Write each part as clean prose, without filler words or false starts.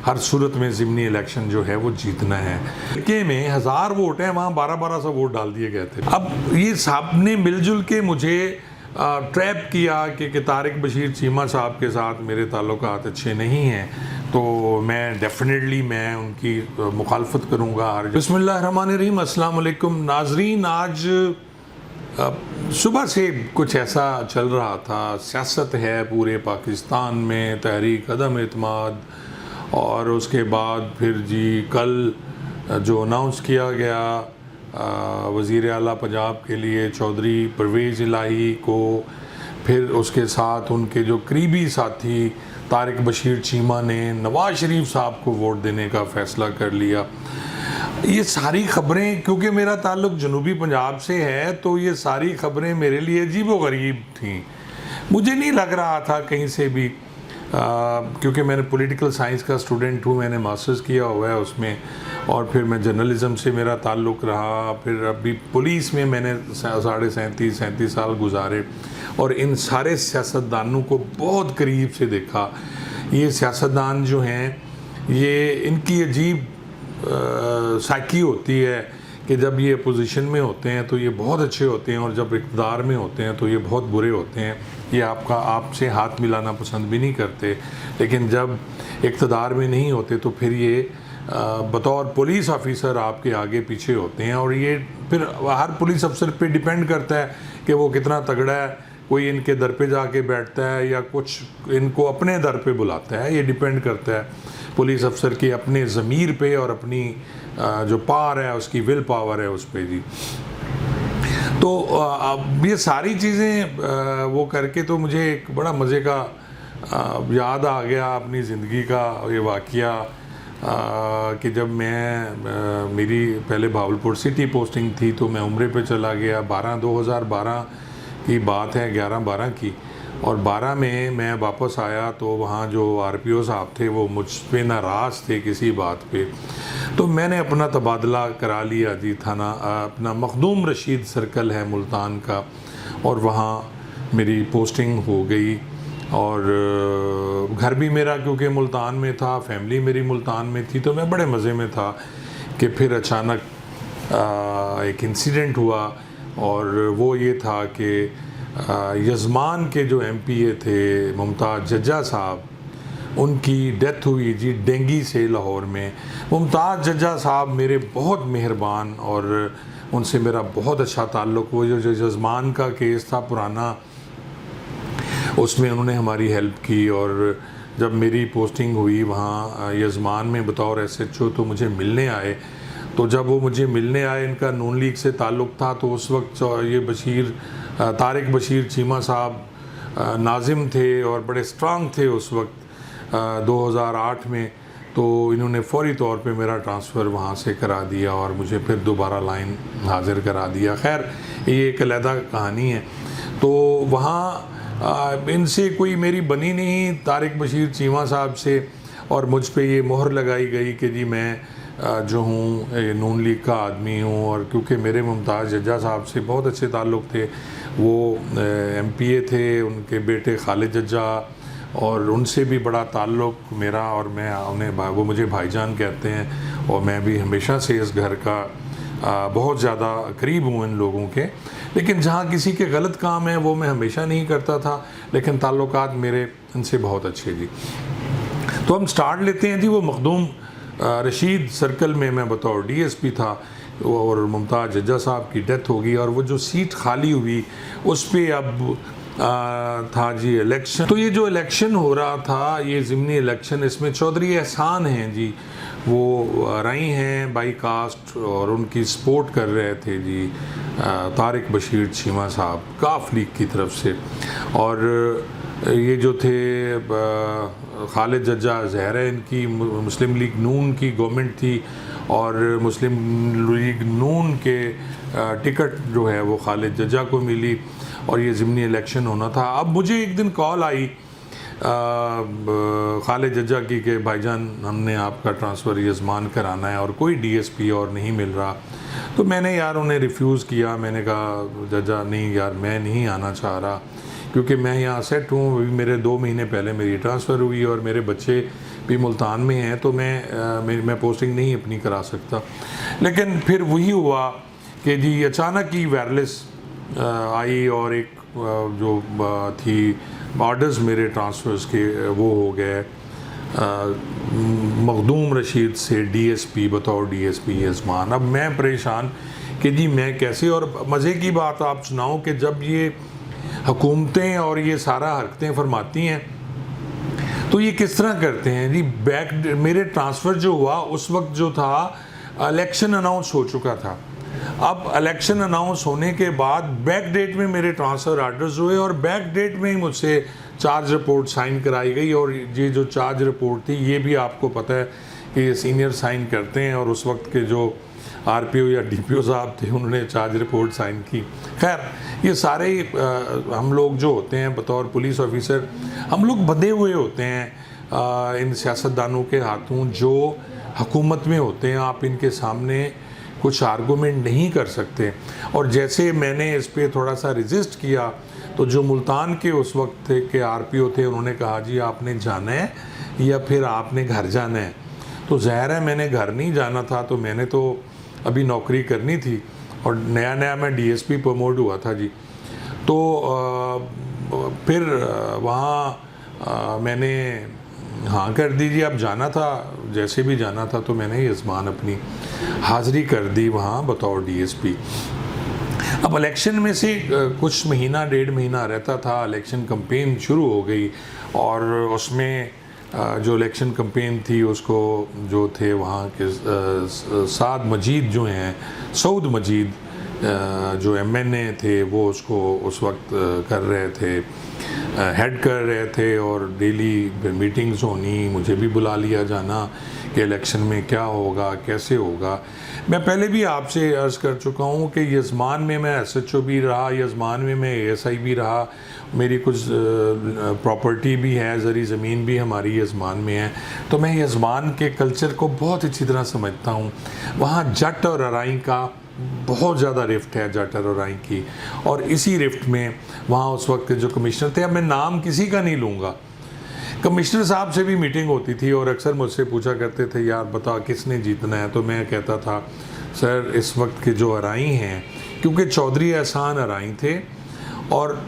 हर सूरत में ज़िमनी इलेक्शन जो है वो जीतना है। के में 1000 वोट हैं, वहाँ 1200 वोट डाल दिए गए थे। अब ये साहब ने मिलजुल के मुझे ट्रैप किया कि तारिक बशीर चीमा साहब के साथ मेरे ताल्लुकात अच्छे नहीं हैं, तो मैं डेफिनेटली मैं उनकी मुखालफत करूँगा। बिस्मिल्लाहिर्रहमानिर्रहीम, अस्सलाम वालेकुम नाजरीन। आज सुबह से कुछ ऐसा चल रहा था, सियासत है पूरे पाकिस्तान में, तहरीक अदम एतमाद, और उसके बाद फिर जी कल जो अनाउंस किया गया वज़ीर आला पंजाब के लिए चौधरी परवेज़ इलाही को, फिर उसके साथ उनके जो करीबी साथी तारिक बशीर चीमा ने नवाज़ शरीफ साहब को वोट देने का फ़ैसला कर लिया। ये सारी ख़बरें, क्योंकि मेरा ताल्लुक़ जनूबी पंजाब से है, तो ये सारी ख़बरें मेरे लिए अजीब व गरीब थीं। मुझे नहीं लग रहा था कहीं से भी, क्योंकि मैंने पॉलिटिकल साइंस का स्टूडेंट हूँ, मैंने मास्टर्स किया हुआ है उसमें, और फिर मैं जर्नलिज़म से मेरा ताल्लुक़ रहा, फिर अभी पुलिस में मैंने 37 साल गुजारे और इन सारे सियासतदानों को बहुत करीब से देखा। ये सियासतदान जो हैं, ये इनकी अजीब साइकी होती है कि जब ये अपोजिशन में होते हैं तो ये बहुत अच्छे होते हैं, और जब इक़्तिदार में होते हैं तो ये बहुत बुरे होते हैं। ये आपसे हाथ मिलाना पसंद भी नहीं करते, लेकिन जब इक़्तिदार में नहीं होते तो फिर ये बतौर पुलिस ऑफिसर आपके आगे पीछे होते हैं। और ये फिर हर पुलिस अफसर पे डिपेंड करता है कि वो कितना तगड़ा है। कोई इनके दर पे जाके बैठता है या कुछ इनको अपने दर पे बुलाता है, ये डिपेंड करता है पुलिस अफसर की अपने ज़मीर पे और अपनी जो पावर है, उसकी विल पावर है उस पे जी। तो अब ये सारी चीज़ें वो करके तो मुझे एक बड़ा मज़े का याद आ गया अपनी ज़िंदगी का ये वाक़या, कि जब मैं मेरी पहले भावलपुर सिटी पोस्टिंग थी तो मैं उम्रे पे चला गया। 2012 की बात है, 11-12 की, और 12 में मैं वापस आया तो वहाँ जो आरपीओ साहब थे वो मुझ पे नाराज़ थे किसी बात पे, तो मैंने अपना तबादला करा लिया जी। थाना अपना मखदूम रशीद सर्कल है मुल्तान का, और वहाँ मेरी पोस्टिंग हो गई। और घर भी मेरा क्योंकि मुल्तान में था, फैमिली मेरी मुल्तान में थी, तो मैं बड़े मज़े में था कि फिर अचानक एक इंसिडेंट हुआ, और वो ये था कि यज़मान के जो एमपीए थे मुमताज़ जज्जा साहब, उनकी डेथ हुई जी डेंगू से लाहौर में। मुमताज़ जज्जा साहब मेरे बहुत मेहरबान, और उनसे मेरा बहुत अच्छा ताल्लुक़। वो जो यज़मान का केस था पुराना, उसमें उन्होंने हमारी हेल्प की। और जब मेरी पोस्टिंग हुई वहाँ यज़मान में बतौर SHO, तो मुझे मिलने आए। तो जब वो मुझे मिलने आए, इनका नून लीग से ताल्लुक़ था, तो उस वक्त ये तारिक बशीर चीमा साहब नाजिम थे और बड़े स्ट्रांग थे उस वक्त 2008 में। तो इन्होंने फ़ौरी तौर पे मेरा ट्रांसफ़र वहाँ से करा दिया और मुझे फिर दोबारा लाइन हाज़िर करा दिया। खैर, ये एक अलग कहानी है। तो वहाँ इनसे कोई मेरी बनी नहीं, तारिक बशीर चीमा साहब से, और मुझ पे ये मोहर लगाई गई कि जी मैं जो हूँ नून लीग का आदमी हूँ। और क्योंकि मेरे मुमताज़ जज्जा साहब से बहुत अच्छे ताल्लुक़ थे, वो MPA थे, उनके बेटे खालिद जज्जा, और उनसे भी बड़ा ताल्लुक़ मेरा, और मैं उन्हें वो मुझे भाईजान कहते हैं, और मैं भी हमेशा से इस घर का बहुत ज़्यादा करीब हूँ इन लोगों के। लेकिन जहाँ किसी के गलत काम है वो मैं हमेशा नहीं करता था, लेकिन ताल्लुकात मेरे इनसे बहुत अच्छे जी। तो हम स्टार्ट लेते हैं जी। वो मखदूम रशीद सर्कल में मैं बतौर DSP था, और मुमताज़ जज्जा साहब की डेथ हो गई, और वो जो सीट खाली हुई उस पर अब था जी इलेक्शन। तो ये जो इलेक्शन हो रहा था, ये ज़िमनी इलेक्शन, इसमें चौधरी एहसान हैं जी, वो रही हैं बाई कास्ट, और उनकी सपोर्ट कर रहे थे जी तारिक बशीर चीमा साहब काफ लीग की तरफ से। और ये जो थे खालिद जज्जा, ज़ाहिर है इनकी मुस्लिम लीग नून की गवर्नमेंट थी, और मुस्लिम लीग नून के टिकट जो है वो खालिद जज्जा को मिली, और ये ज़िमनी इलेक्शन होना था। अब मुझे एक दिन कॉल आई खालिद जज्जा की कि भाईजान हमने आपका ट्रांसफ़र यज़मान कराना है और कोई DSP और नहीं मिल रहा। तो मैंने यार उन्हें रिफ्यूज़ किया। मैंने कहा जज्जा नहीं यार, मैं नहीं आना चाह रहा, क्योंकि मैं यहाँ सेट हूँ। अभी मेरे 2 महीने पहले मेरी ट्रांसफ़र हुई और मेरे बच्चे भी मुल्तान में हैं तो मैं पोस्टिंग नहीं अपनी करा सकता। लेकिन फिर वही हुआ कि जी अचानक ही वायरलेस आई और एक जो थी ऑर्डर्स मेरे ट्रांसफ़र्स के वो हो गए मखदूम रशीद से डीएसपी बतौर डीएसपी यज़मान। अब मैं परेशान कि जी मैं कैसे, और मज़े की बात आप सुनाऊं कि जब ये हुकूमतें और ये सारा हरकतें फरमाती हैं तो ये किस तरह करते हैं जी। मेरे ट्रांसफ़र जो हुआ उस वक्त जो था इलेक्शन अनाउंस हो चुका था। अब इलेक्शन अनाउंस होने के बाद बैक डेट में मेरे ट्रांसफ़र आर्डर्स हुए और बैक डेट में ही मुझसे चार्ज रिपोर्ट साइन कराई गई। और ये जो चार्ज रिपोर्ट थी ये भी आपको पता है कि ये सीनियर साइन करते हैं और उस वक्त के जो आरपीओ या डीपीओ साहब थे उन्होंने चार्ज रिपोर्ट साइन की। खैर ये सारे हम लोग जो होते हैं बतौर पुलिस ऑफिसर हम लोग बंधे हुए होते हैं इन सियासतदानों के हाथों जो हुकूमत में होते हैं। आप इनके सामने कुछ आर्गूमेंट नहीं कर सकते। और जैसे मैंने इस पे थोड़ा सा रेजिस्ट किया तो जो मुल्तान के उस वक्त थे के आरपीओ थे उन्होंने कहा जी आपने जाना है या फिर आपने घर जाना है। तो ज़ाहिर है मैंने घर नहीं जाना था, तो मैंने तो अभी नौकरी करनी थी और नया नया मैं डीएसपी प्रमोट हुआ था जी। तो फिर वहाँ मैंने हाँ कर दी जी। अब जाना था, जैसे भी जाना था तो मैंने यज़मान अपनी हाज़िरी कर दी वहाँ बतौर डीएसपी। अब इलेक्शन में से कुछ महीना डेढ़ महीना रहता था, इलेक्शन कैंपेन शुरू हो गई और उसमें जो इलेक्शन कैंपेन थी उसको जो थे वहाँ के साद मजीद जो हैं सऊद मजीद जो एमएनए थे वो उसको उस वक्त कर रहे थे, हेड कर रहे थे और डेली मीटिंग्स होनी, मुझे भी बुला लिया जाना कि इलेक्शन में क्या होगा कैसे होगा। मैं पहले भी आपसे अर्ज़ कर चुका हूँ कि यज़मान में मैं एसएचओ भी रहा, यज़मान में मैं एएसआई भी रहा, मेरी कुछ प्रॉपर्टी भी है, ज़री ज़मीन भी हमारी यज़मान में है। तो मैं यज़मान के कल्चर को बहुत अच्छी तरह समझता हूँ। वहाँ जट और अराई का बहुत ज़्यादा रिफ्ट है, जट और अराई की। और इसी रिफ्ट में वहाँ उस वक्त के जो कमिश्नर थे, अब मैं नाम किसी का नहीं लूँगा, कमिश्नर साहब से भी मीटिंग होती थी और अक्सर मुझसे पूछा करते थे यार बता किसने जीतना है। तो मैं कहता था सर इस वक्त के जो अराई हैं, क्योंकि चौधरी एहसान अराई थे और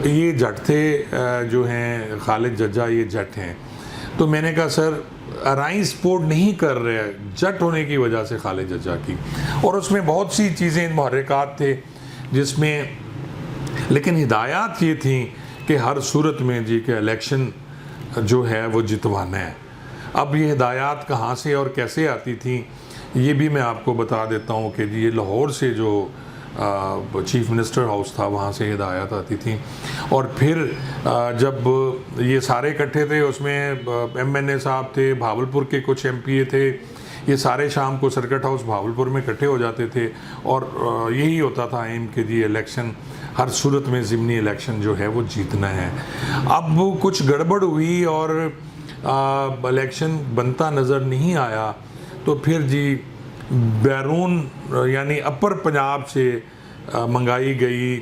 ये जट थे जो हैं खालिद जज्जा, ये जट हैं। तो मैंने कहा सर अराई सपोर्ट नहीं कर रहे जट होने की वजह से खालिद जज्जा की, और उसमें बहुत सी चीज़ें मुहर्रिकात थे जिसमें, लेकिन हिदायत ये थी कि हर सूरत में जी के इलेक्शन जो है वो जितवाना है। अब ये हिदायत कहाँ से और कैसे आती थी ये भी मैं आपको बता देता हूँ कि ये लाहौर से जो चीफ मिनिस्टर हाउस था वहाँ से हिदायत आती थी। और फिर जब ये सारे इकट्ठे थे उसमें एमएनए साहब थे, भावलपुर के कुछ एमपीए थे, ये सारे शाम को सर्किट हाउस भावलपुर में इकट्ठे हो जाते थे और यही होता था एम कि जी इलेक्शन हर सूरत में ज़िमनी इलेक्शन जो है वो जीतना है। अब वो कुछ गड़बड़ हुई और इलेक्शन बनता नज़र नहीं आया, तो फिर जी बैरून यानी अपर पंजाब से मंगाई गई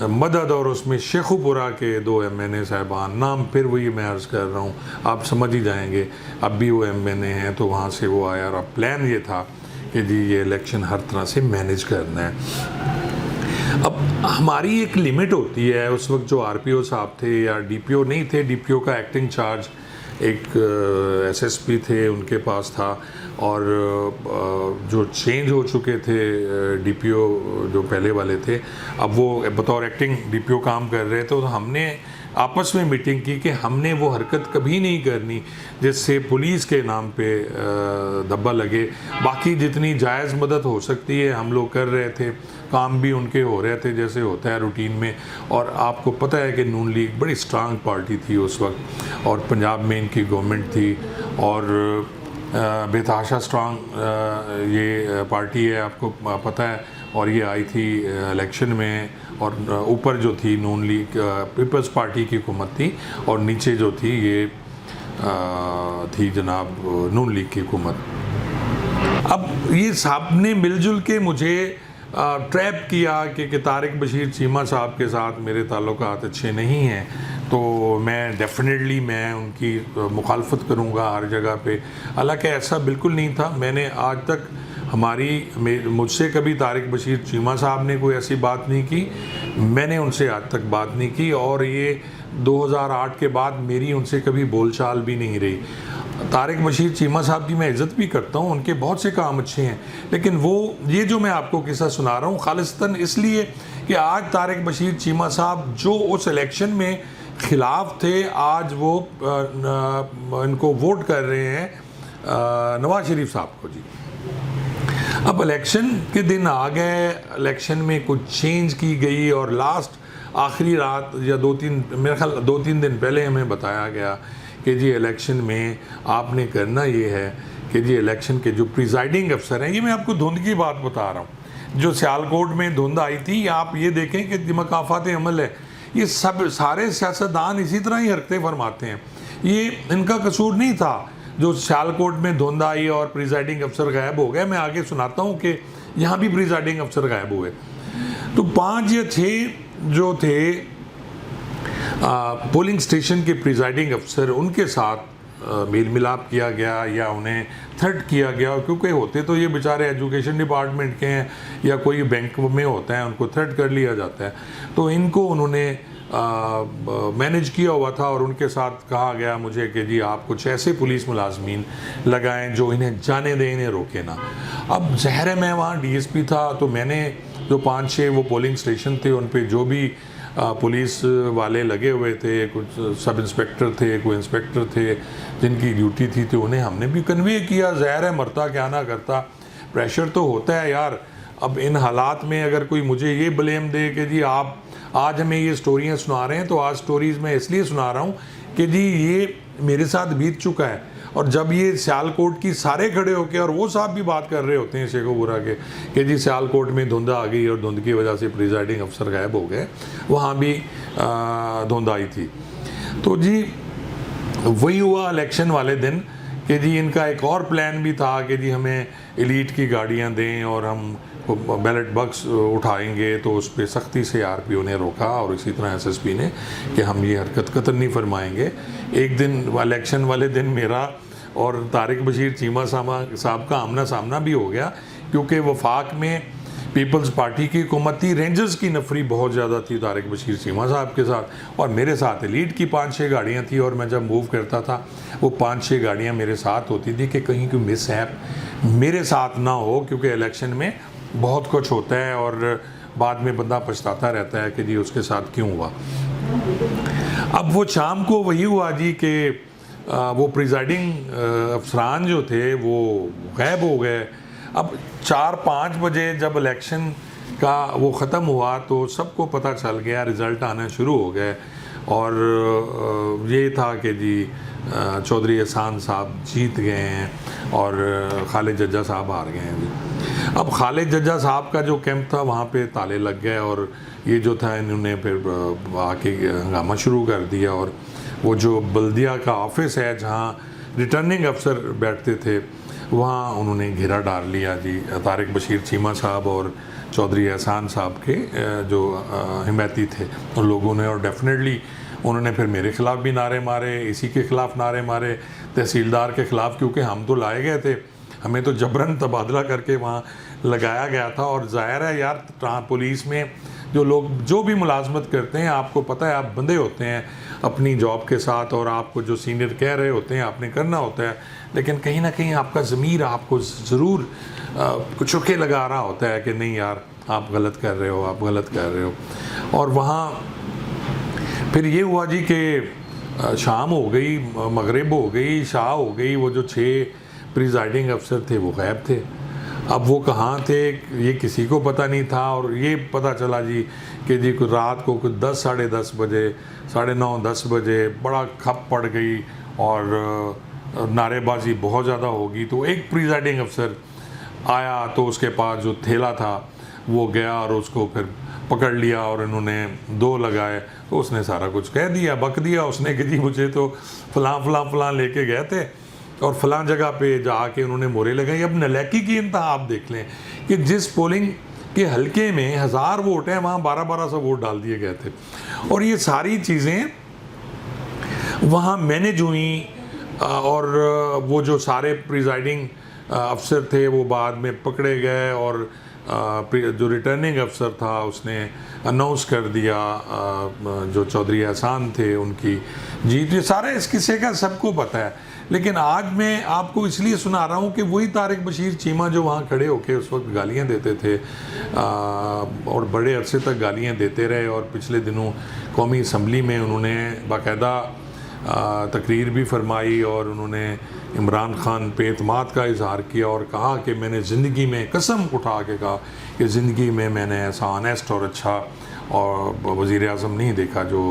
मदद और उसमें शेखुपुरा के 2 एमएनए साहबान, नाम फिर वही मैं अर्ज़ कर रहा हूँ, आप समझ ही जाएंगे, अब भी वो एमएनए हैं। तो वहाँ से वो आया और प्लान ये था कि जी ये इलेक्शन हर तरह से मैनेज करना है। अब हमारी एक लिमिट होती है। उस वक्त जो आरपीओ साहब थे या डीपीओ नहीं थे, डीपीओ का एक्टिंग चार्ज एक एसएसपी थे उनके पास था, और जो चेंज हो चुके थे डीपीओ जो पहले वाले थे अब वो बतौर एक्टिंग डीपीओ काम कर रहे थे। तो हमने आपस में मीटिंग की कि हमने वो हरकत कभी नहीं करनी जिससे पुलिस के नाम पे धब्बा लगे। बाकी जितनी जायज़ मदद हो सकती है हम लोग कर रहे थे, काम भी उनके हो रहे थे जैसे होता है रूटीन में। और आपको पता है कि नून लीग बड़ी स्ट्रांग पार्टी थी उस वक्त और पंजाब में इनकी गवर्नमेंट थी और बेतहाशा स्ट्रांग ये पार्टी है, आपको पता है। और ये आई थी इलेक्शन में और ऊपर जो थी नून लीग पीपल्स पार्टी की हुकूमत थी और नीचे जो थी ये थी जनाब नून लीग की हुकूमत। अब ये साहब ने मिलजुल के मुझे ट्रैप किया कि तारिक बशीर चीमा साहब के साथ मेरे ताल्लुकात अच्छे नहीं हैं, तो मैं डेफिनेटली मैं उनकी मुखालफत करूँगा हर जगह पे। हालांकि ऐसा बिल्कुल नहीं था। मैंने आज तक मुझसे कभी तारिक बशीर चीमा साहब ने कोई ऐसी बात नहीं की, मैंने उनसे आज तक बात नहीं की, और ये 2008 के बाद मेरी उनसे कभी बोलचाल भी नहीं रही। तारिक बशीर चीमा साहब की मैं इज़्ज़त भी करता हूँ, उनके बहुत से काम अच्छे हैं, लेकिन वो ये जो मैं आपको किस्सा सुना रहा हूँ खालिस्तान इसलिए कि आज तारिक बशीर चीमा साहब जो उस इलेक्शन में ख़िलाफ़ थे, आज वो इनको वोट कर रहे हैं नवाज शरीफ साहब को जी। अब इलेक्शन के दिन आ गए, इलेक्शन में कुछ चेंज की गई, और लास्ट आखिरी रात या मेरे ख्याल 2-3 दिन पहले हमें बताया गया कि जी इलेक्शन में आपने करना ये है कि जी इलेक्शन के जो प्रिजाइडिंग अफसर हैं, ये मैं आपको धुंध की बात बता रहा हूँ, जो सियालकोट में धुंध आई थी, आप ये देखें कि मकाफात अमल है, ये सब सारे सियासतदान इसी तरह ही हरकतें फरमाते हैं, ये इनका कसूर नहीं था जो सियालकोट में धुंध आई और प्रिजाइडिंग अफसर गायब हो गए। मैं आगे सुनाता हूँ कि यहाँ भी प्रिजाइडिंग अफसर गायब हुए। तो 5 या 6 जो थे पोलिंग स्टेशन के प्रिजाइडिंग अफसर, उनके साथ मेल मिलाप किया गया या उन्हें थ्रेट किया गया, क्योंकि होते तो ये बेचारे एजुकेशन डिपार्टमेंट के हैं या कोई बैंक में होता है, उनको थ्रेट कर लिया जाता है। तो इनको उन्होंने मैनेज किया हुआ था, और उनके साथ कहा गया मुझे कि जी आप कुछ ऐसे पुलिस मुलाजमीन लगाएं जो इन्हें जाने दें, इन्हें रोके ना। अब ज़ाहिर है मैं वहाँ डीएसपी था, तो मैंने जो 5-6 वो पोलिंग स्टेशन थे उन पे जो भी पुलिस वाले लगे हुए थे, कुछ सब इंस्पेक्टर थे, कोई इंस्पेक्टर थे जिनकी ड्यूटी थी, तो उन्हें हमने भी कन्वे किया। ज़ाहिर है मरता क्या ना करता, प्रेशर तो होता है यार। अब इन हालात में अगर कोई मुझे ये ब्लेम दे कि जी आप आज हमें ये स्टोरियाँ सुना रहे हैं, तो आज स्टोरीज़ मैं इसलिए सुना रहा हूँ कि जी ये मेरे साथ बीत चुका है। और जब ये सियालकोट की सारे खड़े होके, और वो साहब भी बात कर रहे होते हैं शेखोपुरा के कि जी सियालकोट में धुंध आ गई और धुंध की वजह से प्रिजाइडिंग अफसर गायब हो गए, वहाँ भी धुंध आई थी। तो जी वही हुआ इलेक्शन वाले दिन कि जी इनका एक और प्लान भी था कि जी हमें एलीट की गाड़ियाँ दें और हम बैलेट बॉक्स उठाएंगे, तो उस पर सख्ती से आरपीओ ने रोका, और इसी तरह एसएसपी ने कि हम ये हरकत कतई नहीं फरमाएंगे। एक दिन इलेक्शन वाले दिन मेरा और तारिक बशीर चीमा साहब का आमना सामना भी हो गया, क्योंकि वफाक में पीपल्स पार्टी की हुकूमत थी, रेंजर्स की नफरी बहुत ज़्यादा थी तारिक बशीर चीमा साहब के साथ, और मेरे साथ एलीट की 5-6 गाड़ियाँ थी, और मैं जब मूव करता था वो 5-6 गाड़ियाँ मेरे साथ होती थी कि कहीं कोई मिसहैप मेरे साथ ना हो, क्योंकि इलेक्शन में बहुत कुछ होता है और बाद में बंदा पछताता रहता है कि जी उसके साथ क्यों हुआ। अब वो शाम को वही हुआ जी कि वो प्रिजाइडिंग अफसरान जो थे वो गायब हो गए। अब 4-5 बजे जब इलेक्शन का वो ख़त्म हुआ तो सबको पता चल गया, रिज़ल्ट आना शुरू हो गए, और ये था कि जी चौधरी एहसान साहब जीत गए हैं और खालिद जज्जा साहब हार गए हैं जी। अब खालिद जज्जा साहब का जो कैंप था वहाँ पे ताले लग गए, और ये जो था इन्होंने फिर आके हंगामा शुरू कर दिया, और वो जो बल्दिया का ऑफिस है जहाँ रिटर्निंग अफसर बैठते थे वहाँ उन्होंने घेरा डाल लिया जी तारिक बशीर चीमा साहब और चौधरी एहसान साहब के जो हिमायती थे उन लोगों ने। और डेफिनेटली उन्होंने फिर मेरे ख़िलाफ़ भी नारे मारे, इसी के ख़िलाफ़ नारे मारे, तहसीलदार के ख़िलाफ़, क्योंकि हम तो लाए गए थे, हमें तो जबरन तबादला करके वहाँ लगाया गया था। और ज़ाहिर है यार पुलिस में जो लोग जो भी मुलाजमत करते हैं, आपको पता है आप बंदे होते हैं अपनी जॉब के साथ, और आपको जो सीनियर कह रहे होते हैं आपने करना होता है, लेकिन कहीं ना कहीं आपका ज़मीर आपको ज़रूर कुछ चुके लगा रहा होता है कि नहीं यार आप गलत कर रहे हो, आप गलत कर रहे हो। और वहाँ फिर ये हुआ जी कि शाम हो गई, मगरिब हो गई, शाह हो गई, वो जो 6 प्रिजाइडिंग अफसर थे वो गायब थे। अब वो कहाँ थे ये किसी को पता नहीं था, और ये पता चला जी कि जी रात को कुछ 10 साढ़े 10 बजे, 9:30-10 बजे बड़ा खप पड़ गई और नारेबाजी बहुत ज़्यादा होगी। तो एक प्रिजाइडिंग अफसर आया तो उसके पास जो थैला था वो गया और उसको फिर पकड़ लिया और इन्होंने 2 लगाए, तो उसने सारा कुछ कह दिया, बक दिया उसने कि जी मुझे तो फलां लेके गए थे और फलां जगह पे जाके उन्होंने मोहरें लगाई। अब नलायकी की इंतहा आप देख लें कि जिस पोलिंग के हलके में 1000 वोट हैं वहाँ 1200 वोट डाल दिए गए थे। और ये सारी चीज़ें वहाँ मैनेज हुई और वो जो सारे प्रिजाइडिंग अफसर थे वो बाद में पकड़े गए और जो रिटर्निंग अफसर था उसने अनाउंस कर दिया जो चौधरी एहसान थे उनकी जीत। ये सारा इस किस्से का सबको पता है, लेकिन आज मैं आपको इसलिए सुना रहा हूँ कि वही तारिक बशीर चीमा जो वहाँ खड़े होके उस वक्त गालियाँ देते थे और बड़े अरसे तक गालियाँ देते रहे, और पिछले दिनों कौमी असम्बली में उन्होंने बाकायदा तकरीर भी फरमाई और उन्होंने इमरान खान पे एतमाद का इजहार किया और कहा कि मैंने ज़िंदगी में कसम उठा के कहा कि ज़िंदगी में मैंने ऐसा ऑनेस्ट और अच्छा और वज़ीर आज़म नहीं देखा जो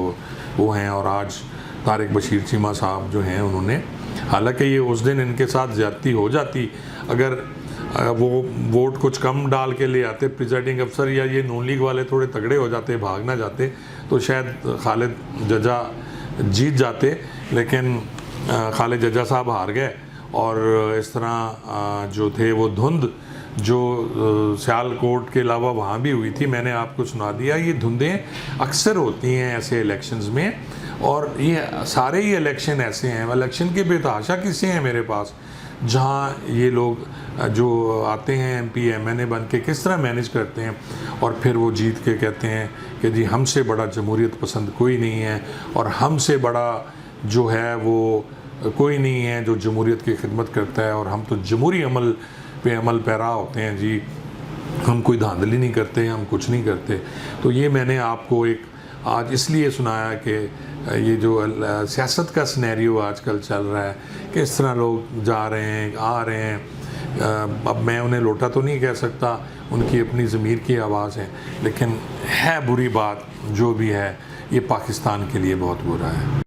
वो हैं। और आज तारिक बशीर चीमा साहब जो हैं उन्होंने, हालांकि ये उस दिन इनके साथ ज़्यादती हो जाती, अगर वो वोट कुछ कम डाल के ले आते प्रिजाइडिंग अफसर या ये नून लीग वाले थोड़े तगड़े हो जाते, भाग ना जाते, तो शायद खालिद जजा जीत जाते, लेकिन खालिद जजा साहब हार गए। और इस तरह जो थे वो धुंध जो सियालकोट के अलावा वहाँ भी हुई थी, मैंने आपको सुना दिया। ये धुंधें अक्सर होती हैं ऐसे इलेक्शंस में, और ये सारे ही इलेक्शन ऐसे हैं। इलेक्शन के बेतहाशा किस्से हैं मेरे पास, जहाँ ये लोग जो आते हैं MP MNA बन के किस तरह मैनेज करते हैं और फिर वो जीत के कहते हैं कि जी हमसे बड़ा जमहूरियत पसंद कोई नहीं है और हमसे बड़ा जो है वो कोई नहीं है जो जमहूरियत की खिदमत करता है, और हम तो जमहूरी अमल पे अमल पैरा होते हैं जी, हम कोई धांधली नहीं करते, हम कुछ नहीं करते। तो ये मैंने आपको एक आज इसलिए सुनाया कि ये जो सियासत का सिनेरियो आजकल चल रहा है, किस तरह लोग जा रहे हैं आ रहे हैं। अब मैं उन्हें लोटा तो नहीं कह सकता, उनकी अपनी ज़मीर की आवाज़ है, लेकिन है बुरी बात जो भी है, ये पाकिस्तान के लिए बहुत बुरा है।